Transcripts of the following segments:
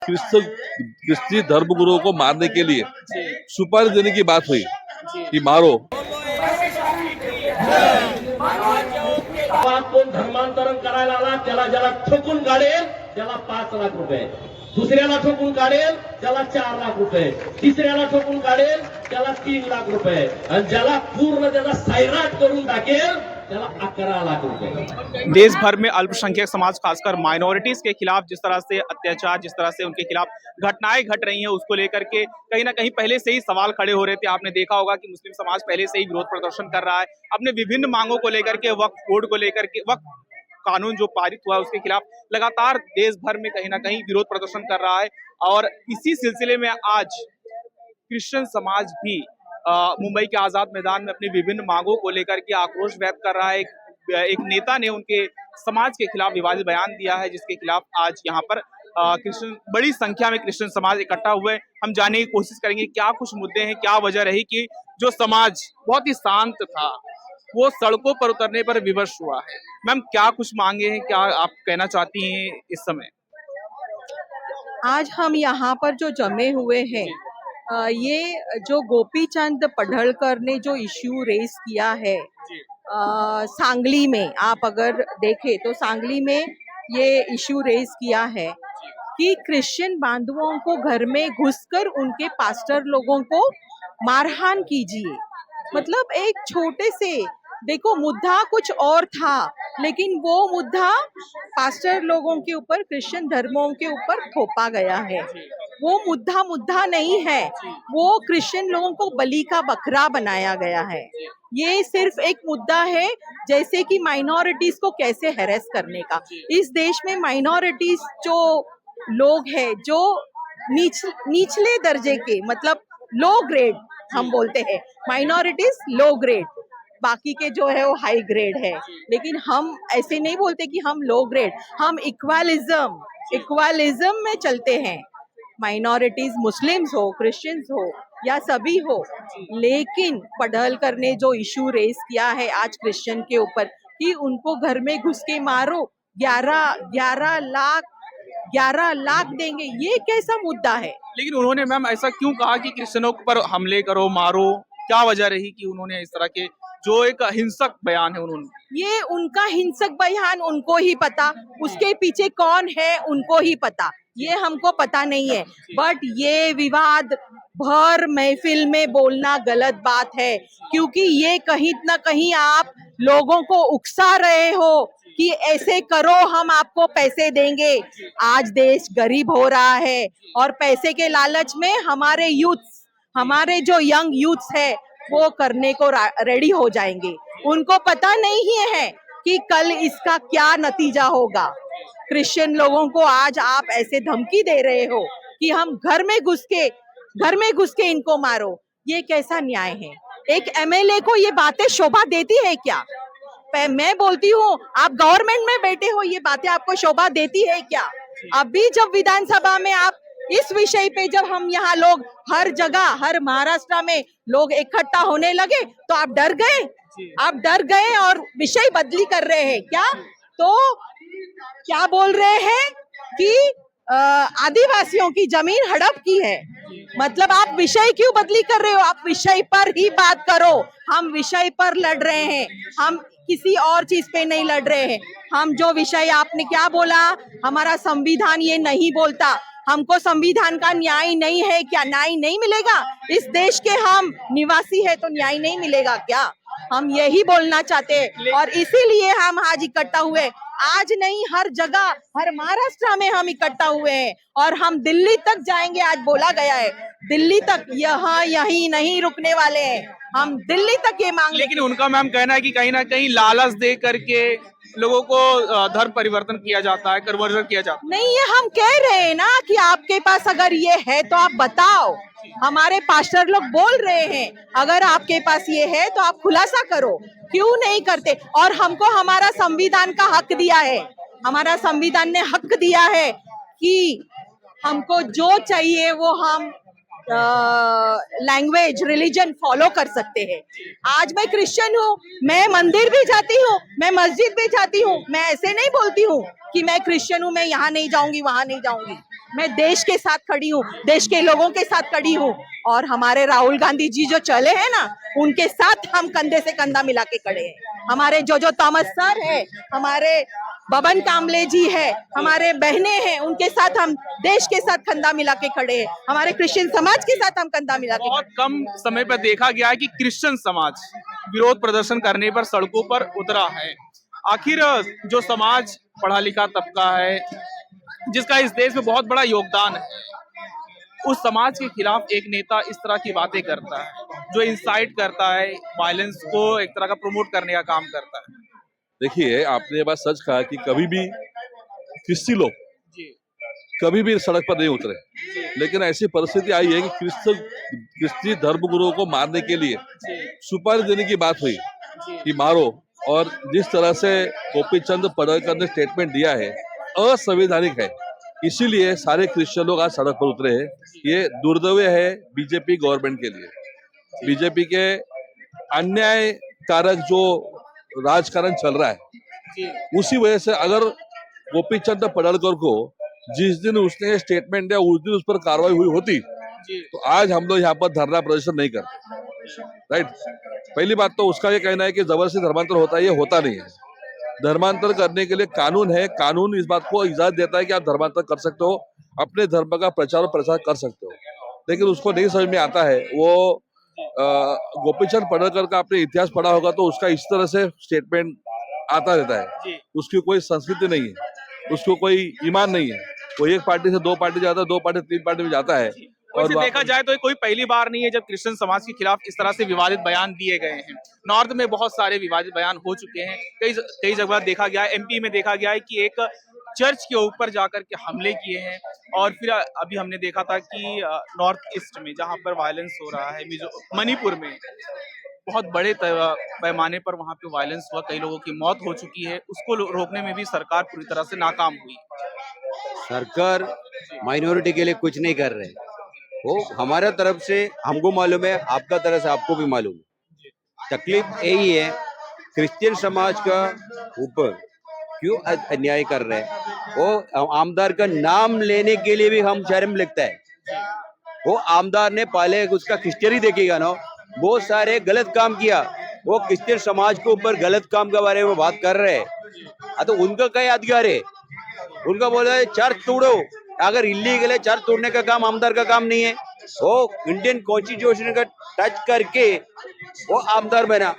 Christian धर्मगुरुओं को मारने के लिए सुपारी देने की बात हुई कि मारो। कोण धर्मांतरण करायला आला त्याला ज्याला ठोकून काढेल त्याला 5 लाख रुपये, दुसऱ्याला ठोकून काढेल त्याला 4 लाख रुपये, तिसऱ्याला ठोकून काढेल त्याला 3 लाख रुपये आणि ज्याला पूर्ण त्याचा सैराट करून टाकेल त्याला 11 लाख रुपए। देश भर में अल्पसंख्यक समाज खासकर माइनॉरिटीज के खिलाफ जिस तरह से अत्याचार, जिस तरह से उनके खिलाफ घटनाएं घट रही हैं, उसको लेकर के कहीं ना कहीं पहले से ही सवाल खड़े हो रहे थे। आपने देखा होगा कि मुस्लिम समाज पहले से ही विरोध प्रदर्शन कर रहा है अपने विभिन्न मांगों को लेकर के, वक्फ बोर्ड को लेकर के, वक्फ कानून जो पारित हुआ है उसके खिलाफ लगातार देश भर में कहीं ना कहीं विरोध प्रदर्शन कर रहा है। और इसी सिलसिले में आज क्रिश्चियन समाज भी मुंबई के आजाद मैदान में अपनी विभिन्न मांगों को लेकर के आक्रोश व्यक्त कर रहा है। एक नेता ने उनके समाज के खिलाफ विवादित बयान दिया है, जिसके खिलाफ आज यहाँ पर क्रिश्चियन बड़ी संख्या में क्रिश्चियन समाज इकट्ठा हुए। हम जानने की कोशिश करेंगे क्या कुछ मुद्दे हैं, क्या वजह रही कि जो समाज बहुत ही शांत था वो सड़कों पर उतरने पर विवश हुआ है। मैम, क्या कुछ मांगे हैं, क्या आप कहना चाहती हैं इस समय? आज हम यहाँ पर जो जमे हुए हैं, ये जो गोपी चंद पडळकर ने जो इश्यू रेज किया है सांगली में, आप अगर देखें तो सांगली में ये इश्यू रेज किया है कि क्रिश्चियन बांधवों को घर में घुसकर उनके पास्टर लोगों को मारहान कीजिए। मतलब एक छोटे से, देखो मुद्दा कुछ और था, लेकिन वो मुद्दा पास्टर लोगों के ऊपर, क्रिश्चियन धर्मों के ऊपर थोपा गया है। वो मुद्दा नहीं है, वो क्रिश्चियन लोगों को बलि का बकरा बनाया गया है। ये सिर्फ एक मुद्दा है जैसे कि माइनॉरिटीज को कैसे हैरेस करने का। इस देश में माइनॉरिटीज जो लोग हैं, जो निचले दर्जे के, मतलब लो ग्रेड हम बोलते हैं, माइनॉरिटीज लो ग्रेड, बाकी के जो है वो हाई ग्रेड है। लेकिन हम ऐसे नहीं बोलते कि हम लो ग्रेड, हम इक्वालिज्म में चलते हैं। माइनॉरिटीज मुस्लिम्स हो, क्रिश्चियंस हो या सभी हो, लेकिन पडळकर ने जो इशू रेस किया है आज क्रिश्चियन के ऊपर कि उनको घर में घुस के मारो, 11 लाख देंगे, ये कैसा मुद्दा है? लेकिन उन्होंने मैम ऐसा क्यों कहा कि क्रिश्चियनों पर हमले करो, मारो? क्या वजह रही कि उन्होंने इस तरह के जो एक हिंसक बयान है उन्होंने? ये उनका हिंसक बयान उनको ही पता, उसके पीछे कौन है उनको ही पता, ये हमको पता नहीं है। बट ये विवाद भर महफिल में बोलना गलत बात है, क्योंकि ये कहीं ना कहीं आप लोगों को उकसा रहे हो कि ऐसे करो, हम आपको पैसे देंगे। आज देश गरीब हो रहा है और पैसे के लालच में हमारे जो यंग यूथ्स है वो करने को रेडी हो जाएंगे। उनको पता नहीं है कि कल इसका क्या नतीजा होगा। क्रिश्चियन लोगों को आज आप ऐसे धमकी दे रहे हो कि हम घर में घुस के इनको मारो, ये कैसा न्याय है? एक एमएलए को ये बातें शोभा देती है क्या? मैं बोलती हूँ, आप गवर्नमेंट में बैठे हो, ये बातें आपको शोभा देती है क्या? अभी जब विधानसभा में आप इस विषय पे, जब हम यहाँ लोग हर जगह, हर महाराष्ट्र में लोग इकट्ठा होने लगे तो आप डर गए और विषय बदली कर रहे हैं क्या? तो क्या बोल रहे हैं कि आदिवासियों की जमीन हड़प की है। मतलब आप विषय क्यों बदली कर रहे हो? आप विषय पर ही बात करो। हम विषय पर लड़ रहे हैं, हम किसी और चीज पे नहीं लड़ रहे हैं। हम जो विषय, आपने क्या बोला, हमारा संविधान ये नहीं बोलता, हमको संविधान का न्याय नहीं है क्या? न्याय नहीं मिलेगा? इस देश के हम निवासी है तो न्याय नहीं मिलेगा क्या? हम यही बोलना चाहते हैं और इसीलिए हम आज इकट्ठा हुए। आज नहीं, हर जगह, हर महाराष्ट्र में हम इकट्ठा हुए हैं और हम दिल्ली तक जाएंगे। आज बोला गया है दिल्ली तक, यही नहीं रुकने वाले हैं, हम दिल्ली तक ये मांग। लेकिन उनका मैम कहना है कि कहीं ना कहीं लालच दे करके लोगों को धर्म परिवर्तन किया जाता है, कन्वर्जन किया जाता है। नहीं, ये हम कह रहे हैं ना कि आपके पास अगर ये है तो आप बताओ। हमारे पास्टर लोग बोल रहे हैं अगर आपके पास ये है तो आप खुलासा करो, क्यों नहीं करते? और हमको हमारा संविधान का हक दिया है, हमारा संविधान ने हक दिया है कि हमको जो चाहिए वो हम लैंग्वेज, रिलीजन फॉलो कर सकते हैं। आज मैं क्रिश्चियन हूँ, मैं मंदिर भी जाती हूँ, मैं मस्जिद भी जाती हूँ। मैं ऐसे नहीं बोलती हूँ कि मैं क्रिश्चियन हूँ, मैं यहाँ नहीं जाऊंगी, वहां नहीं जाऊंगी। मैं देश के साथ खड़ी हूँ, देश के लोगों के साथ खड़ी हूँ। और हमारे राहुल गांधी जी जो चले हैं ना, उनके साथ हम कंधे से कंधा मिला के खड़े हैं। हमारे जो थॉमस सर है, हमारे बबन कामले जी है, हमारे बहनें हैं, उनके साथ हम देश के साथ कंधा मिला के खड़े हैं। हमारे क्रिश्चियन समाज के साथ हम कंधा मिला के बहुत कम समय पर देखा गया है कि क्रिश्चियन समाज विरोध प्रदर्शन करने पर सड़कों पर उतरा है। आखिर जो समाज पढ़ा लिखा तबका है, जिसका इस देश में बहुत बड़ा योगदान है, उस समाज के खिलाफ एक नेता इस तरह की बातें करता है, जो इंसाइट करता है, वायलेंस को एक तरह का प्रमोट करने का काम करता है। देखिए, आपने ये बात सच कहा कि कभी भी क्रिश्चियन लोग जी कभी भी सड़क पर नहीं उतरे, लेकिन ऐसी परिस्थिति आई है कि क्रिश्चियन धर्मगुरुओं को मारने के लिए सुपारी देने की बात हुई कि मारो। और जिस तरह से गोपी चंद पडळकर ने स्टेटमेंट दिया है, असंवैधानिक है। इसीलिए सारे क्रिश्चियन लोग आज सड़क पर उतरे हैं। ये दुर्दैव है बीजेपी गवर्नमेंट के लिए। बीजेपी के अन्यायकारक जो राजकारण चल रहा है, उसी वजह से अगर गोपी चंद पडळकर को जिस दिन उसने स्टेटमेंट दिया उस दिन उस पर कार्रवाई हुई होती, तो आज हम लोग यहाँ पर धरना प्रदर्शन नहीं करते। राइट, पहली बात तो उसका ये कहना है कि जबरदस्ती धर्मांतर होता है, ये होता नहीं है। धर्मांतर करने के लिए कानून है, कानून इस बात को इजाजत देता है कि आप धर्मांतर कर सकते हो, अपने धर्म का प्रचार और प्रसार कर सकते हो। लेकिन उसको नहीं समझ में आता है। वो गोपीचंद पडळकर का आपने इतिहास पढ़ा होगा तो उसका इस तरह से स्टेटमेंट आता रहता है। उसकी कोई संस्कृति नहीं है, उसको कोई ईमान नहीं है। वो एक पार्टी से दो पार्टी जाता है, दो पार्टी तीन पार्टी में जाता है। और देखा जाए तो कोई पहली बार नहीं है जब क्रिश्चियन समाज के खिलाफ इस तरह से विवादित बयान दिए गए हैं। नॉर्थ में बहुत सारे विवादित बयान हो चुके हैं। कई जगह देखा गया है, एमपी में देखा गया है कि एक चर्च के ऊपर जाकर के हमले किए हैं। और फिर अभी हमने देखा था कि नॉर्थ ईस्ट में जहां पर वायलेंस हो रहा है, मणिपुर में बहुत बड़े पैमाने पर वहां पे वायलेंस हुआ, कई लोगों की मौत हो चुकी है। उसको रोकने में भी सरकार पूरी तरह से नाकाम हुई। सरकार माइनॉरिटी के लिए कुछ नहीं कर रहे। वो हमारा तरफ से हमको मालूम है, आपका तरफ से आपको भी मालूम है। तकलीफ यही है, क्रिश्चियन समाज का ऊपर क्यों अन्याय कर रहे हैं। वो आमदार का नाम लेने के लिए भी हम शर्म लगता है। वो आमदार ने पहले उसका हिस्ट्री देखेगा ना, बहुत सारे गलत काम किया। वो क्रिश्चियन समाज के ऊपर गलत काम के बारे में बात कर रहे हैं। तो उनका क्या अधिकार है? उनका बोला है चर्च तोड़ो। अगर इलीगल है चर्च तोड़ने का काम आमदार का काम नहीं है। वो इंडियन कॉन्स्टिट्यूशन का टच करके वो आमदार बना।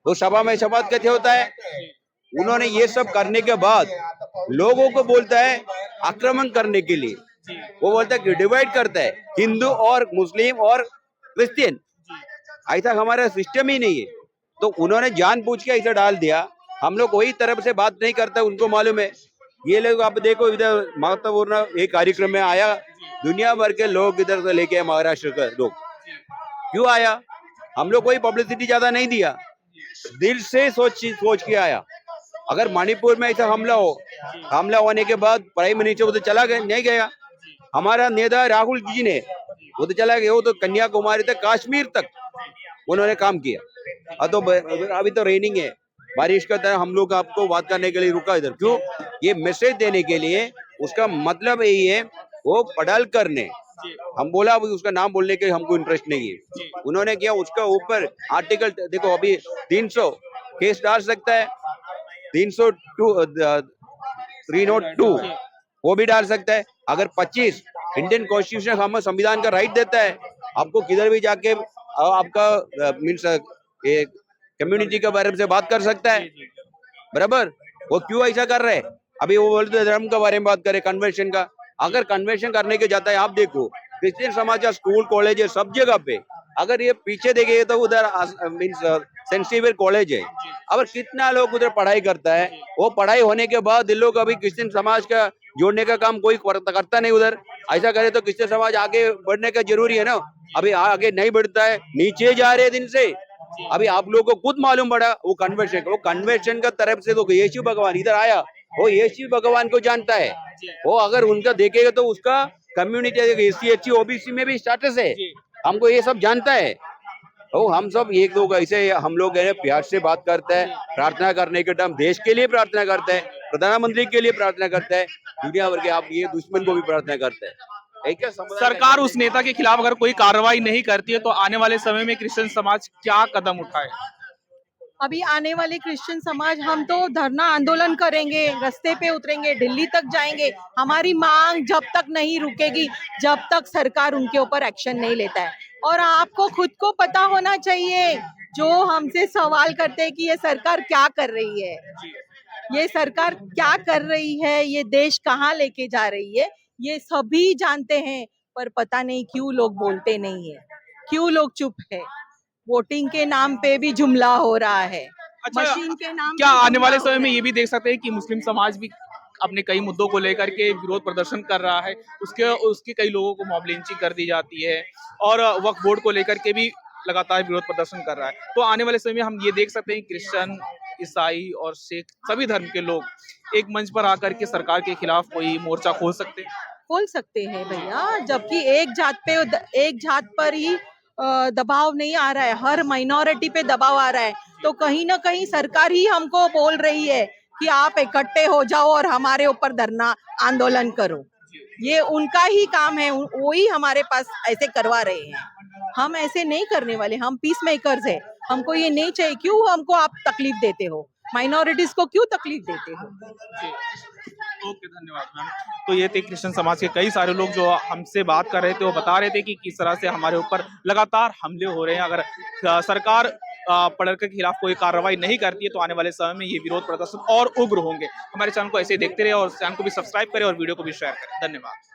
वो सभा में शपथ कैसे होता है? उन्होंने ये सब करने के बाद लोगों को बोलता है आक्रमण करने के लिए। वो बोलता है कि डिवाइड करता है हिंदू और मुस्लिम और क्रिश्चियन। ऐसा हमारा सिस्टम ही नहीं है। तो उन्होंने जानबूझ के ऐसा डाल दिया। हम लोग वही तरफ से बात नहीं करते, उनको मालूम है। ये लोग आप देखो, इधर महत्वपूर्ण एक कार्यक्रम में आया, दुनिया भर के लोग इधर से लेके महाराष्ट्र के लोग क्यों आया? हम लोग कोई पब्लिसिटी ज्यादा नहीं दिया, दिल से सोच के आया। अगर मणिपुर में ऐसा हमला होने के बाद प्राइम मिनिस्टर उधर चला गया, नहीं गया। हमारा नेता राहुल जी ने उधर चला गया। वो तो कन्याकुमारी तक, कश्मीर तक उन्होंने काम किया। तो अभी तो रेनिंग है, बारिश का तरह हम लोग आपको बात करने के लिए रुका इधर। क्यों? ये मैसेज देने के लिए। उसका मतलब यही है, वो पडळकर ने हम बोला उसका नाम बोलने के हमको इंटरेस्ट नहीं है। उन्होंने किया उसका ऊपर आर्टिकल देखो, अभी 300 केस डाल सकता है, 302 वो भी डाल सकता है। अगर 25 इंडियन कॉन्स्टिट्यूशन हमें संविधान का राइट देता है, आपको किधर भी जाके आपका मीन्स कम्युनिटी के बारे में से बात कर सकता है, बराबर। वो क्यों ऐसा कर रहे हैं? अभी वो बोलते हैं धर्म के बारे में बात करें, कन्वर्शन का। अगर कन्वर्शन करने के जाता है, आप देखो क्रिश्चियन समाज का स्कूल कॉलेज है सब जगह पे। अगर ये पीछे देखेंगे तो उधर मीन्स सेंट जेवियर कॉलेज है। अब कितना लोग उधर पढ़ाई करता है। वो पढ़ाई होने के बाद इन लोग अभी क्रिश्चियन समाज का जोड़ने का काम कोई करता नहीं उधर। ऐसा करे तो क्रिश्चियन समाज आगे बढ़ने का जरूरी है ना। अभी आगे नहीं बढ़ता है, नीचे जा रहे दिन से। अभी आप लोगों को खुद मालूम पड़ा वो कन्वेंशन का तरफ से तो यीशु भगवान इधर आया, वो यीशु भगवान को जानता है। वो अगर उनका देखेगा तो उसका कम्युनिटी SC ST OBC में भी स्टेटस है, हमको ये सब जानता है। तो हम सब एक लोग ऐसे हम लोग है प्यार से बात करते हैं, प्रार्थना करने के टाइम देश के लिए प्रार्थना करते हैं, प्रधानमंत्री के लिए प्रार्थना करते हैं, दुनिया भर के आप ये दुश्मन को भी प्रार्थना करते हैं। एक सरकार उस नेता के खिलाफ अगर कोई कार्रवाई नहीं करती है तो आने वाले समय में क्रिश्चियन समाज क्या कदम उठाए? अभी आने वाले क्रिश्चियन समाज हम तो धरना आंदोलन करेंगे, रास्ते पे उतरेंगे, दिल्ली तक जाएंगे। हमारी मांग जब तक नहीं रुकेगी, जब तक सरकार उनके ऊपर एक्शन नहीं लेता है। और आपको खुद को पता होना चाहिए, जो हमसे सवाल करते हैं कि ये सरकार क्या कर रही है, ये सरकार क्या कर रही है, ये देश कहाँ लेके जा रही है, ये सभी जानते हैं। पर पता नहीं क्यों लोग बोलते नहीं है, क्यों लोग चुप है। वोटिंग के नाम पे भी जुमला हो रहा है, अच्छा, मशीन के नाम क्या पे आने जुमला वाले हो समय रहा में है। ये भी देख सकते हैं कि मुस्लिम समाज भी अपने कई मुद्दों को लेकर के विरोध प्रदर्शन कर रहा है, उसके कई लोगों को मॉब लिंचिंग कर दी जाती है और वक्फ बोर्ड को लेकर के भी लगातार विरोध प्रदर्शन कर रहा है। तो आने वाले समय में हम ये देख सकते हैं क्रिश्चियन, ईसाई और सिख सभी धर्म के लोग एक मंच पर आकर के सरकार के खिलाफ कोई मोर्चा खोल सकते हैं। खोल सकते हैं भैया, जबकि एक जात पर ही दबाव नहीं आ रहा है, हर माइनॉरिटी पे दबाव आ रहा है। तो कहीं ना कहीं सरकार ही हमको बोल रही है कि आप इकट्ठे हो जाओ और हमारे ऊपर धरना आंदोलन करो। ये उनका ही काम है, वो ही हमारे पास ऐसे करवा रहे हैं। हम ऐसे नहीं करने वाले, हम पीस मेकर्स है। हमको ये नहीं चाहिए। क्यों हमको आप तकलीफ देते हो, माइनॉरिटीज को क्यों तकलीफ देते हो? ओके, धन्यवाद मैम। तो ये थे क्रिश्चियन समाज के कई सारे लोग जो हमसे बात कर रहे थे, वो बता रहे थे कि किस तरह से हमारे ऊपर लगातार हमले हो रहे हैं। अगर सरकार पड़ल के खिलाफ कोई कार्रवाई नहीं करती है तो आने वाले समय में ये विरोध प्रदर्शन और उग्र होंगे। हमारे चैनल को ऐसे देखते रहे और चैनल को भी सब्सक्राइब करें और वीडियो को भी शेयर करें। धन्यवाद।